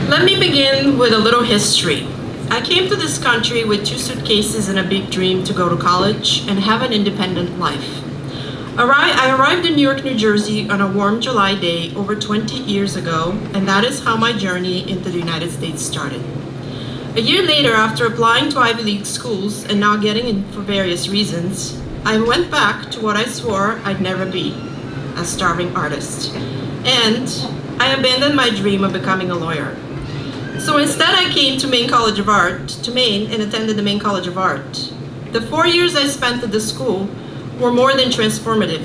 Let me begin with a little history. I came to this country with 2 suitcases and a big dream to go to college and have an independent life. I arrived in Newark, New Jersey on a warm July day over 20 years ago, and that is how my journey into the United States started. A year later, after applying to Ivy League schools and not getting in for various reasons, I went back to what I swore I'd never be, a starving artist. And I abandoned my dream of becoming a lawyer. So instead I came to Maine College of Art, to Maine, and attended the Maine College of Art. The 4 years I spent at the school were more than transformative.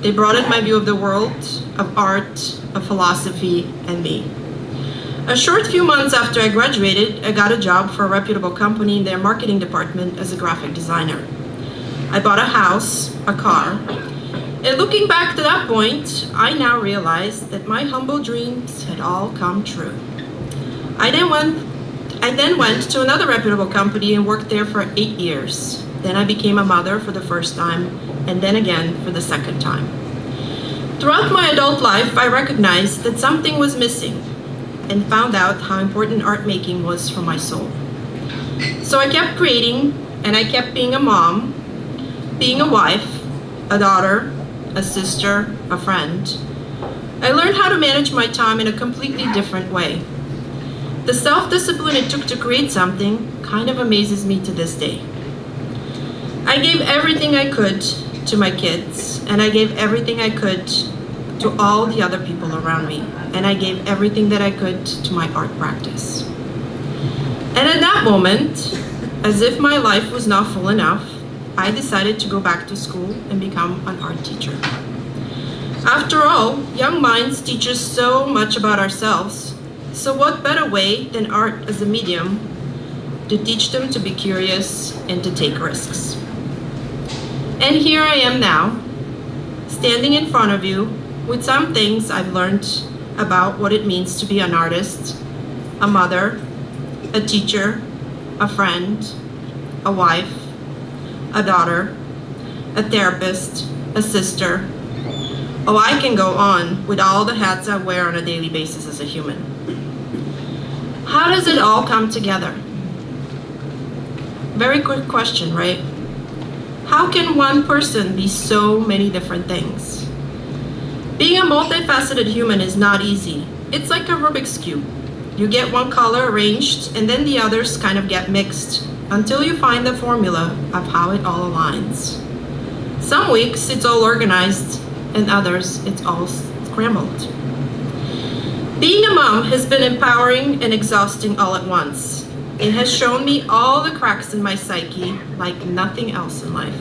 They broadened my view of the world, of art, of philosophy, and me. A short few months after I graduated, I got a job for a reputable company in their marketing department as a graphic designer. I bought a house, a car, and looking back to that point, I now realize that my humble dreams had all come true. I then went to another reputable company and worked there for 8 years. Then I became a mother for the first time, and then again for the second time. Throughout my adult life, I recognized that something was missing and found out how important art making was for my soul. So I kept creating, and I kept being a mom, being a wife, a daughter, a sister, a friend. I learned how to manage my time in a completely different way. The self-discipline it took to create something kind of amazes me to this day. I gave everything I could to my kids, and I gave everything I could to all the other people around me, and I gave everything that I could to my art practice. And at that moment, as if my life was not full enough, I decided to go back to school and become an art teacher. After all, young minds teach us so much about ourselves. So what better way than art as a medium to teach them to be curious and to take risks? And here I am now, standing in front of you with some things I've learned about what it means to be an artist, a mother, a teacher, a friend, a wife, a daughter, a therapist, a sister. Oh, I can go on with all the hats I wear on a daily basis as a human. How does it all come together? Very quick question, right? How can one person be so many different things? Being a multifaceted human is not easy. It's like a Rubik's Cube. You get one color arranged, and then the others kind of get mixed until you find the formula of how it all aligns. Some weeks it's all organized, and others it's all scrambled. Being a mom has been empowering and exhausting all at once. It has shown me all the cracks in my psyche like nothing else in life.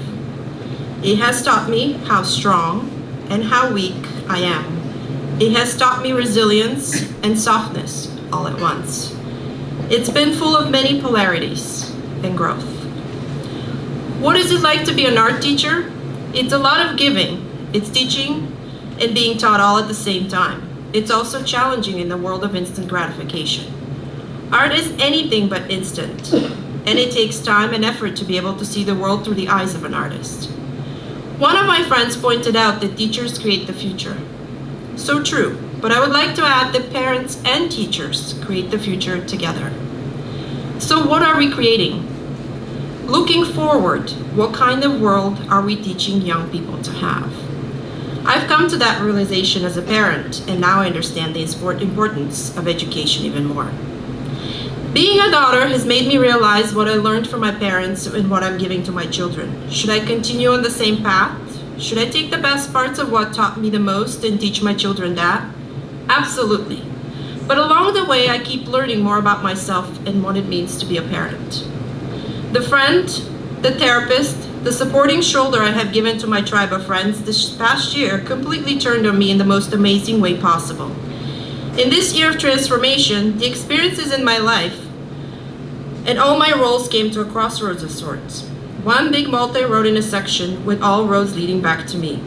It has taught me how strong and how weak I am. It has taught me resilience and softness all at once. It's been full of many polarities and growth. What is it like to be an art teacher? It's a lot of giving. It's teaching and being taught all at the same time. It's also challenging in the world of instant gratification. Art is anything but instant, and it takes time and effort to be able to see the world through the eyes of an artist. One of my friends pointed out that teachers create the future. So true, but I would like to add that parents and teachers create the future together. So what are we creating? Looking forward, what kind of world are we teaching young people to have? I've come to that realization as a parent, and now I understand the importance of education even more. Being a daughter has made me realize what I learned from my parents and what I'm giving to my children. Should I continue on the same path? Should I take the best parts of what taught me the most and teach my children that? Absolutely. But along the way, I keep learning more about myself and what it means to be a parent. The friend, the therapist, the supporting shoulder I have given to my tribe of friends this past year completely turned on me in the most amazing way possible. In this year of transformation, the experiences in my life and all my roles came to a crossroads of sorts. One big multi-road intersection with all roads leading back to me.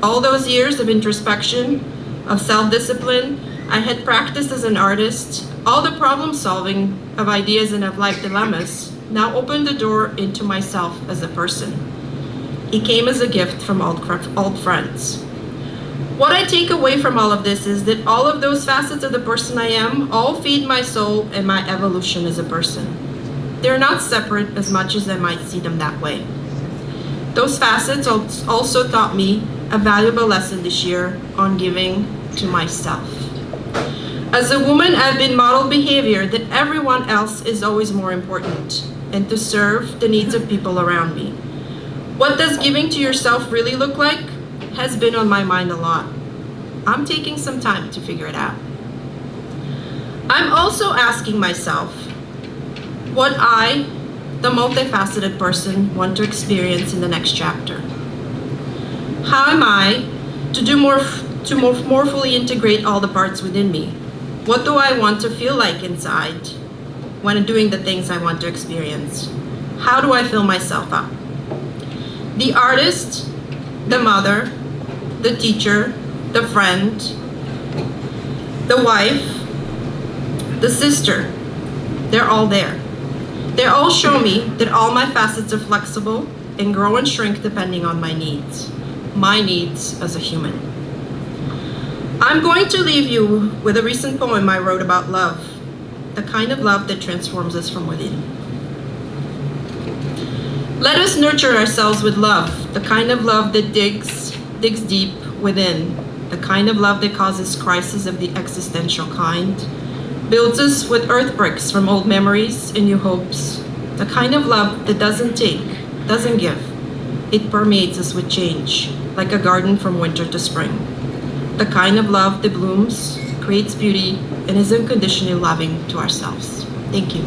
All those years of introspection, of self-discipline I had practiced as an artist, all the problem solving of ideas and of life dilemmas, now opened the door into myself as a person. It came as a gift from old friends. What I take away from all of this is that all of those facets of the person I am all feed my soul and my evolution as a person. They're not separate as much as I might see them that way. Those facets also taught me a valuable lesson this year on giving to myself. As a woman, I've been modeled behavior that everyone else is always more important and to serve the needs of people around me. What does giving to yourself really look like has been on my mind a lot. I'm taking some time to figure it out. I'm also asking myself what I, the multifaceted person, want to experience in the next chapter. How am I to more fully integrate all the parts within me? What do I want to feel like inside when doing the things I want to experience? How do I fill myself up? The artist, the mother, the teacher, the friend, the wife, the sister, they're all there. They all show me that all my facets are flexible and grow and shrink depending on my needs as a human. I'm going to leave you with a recent poem I wrote about love, the kind of love that transforms us from within. Let us nurture ourselves with love, the kind of love that digs deep within, the kind of love that causes crises of the existential kind, builds us with earth bricks from old memories and new hopes, the kind of love that doesn't take, doesn't give. It permeates us with change, like a garden from winter to spring. The kind of love that blooms, creates beauty, and is unconditionally loving to ourselves. Thank you.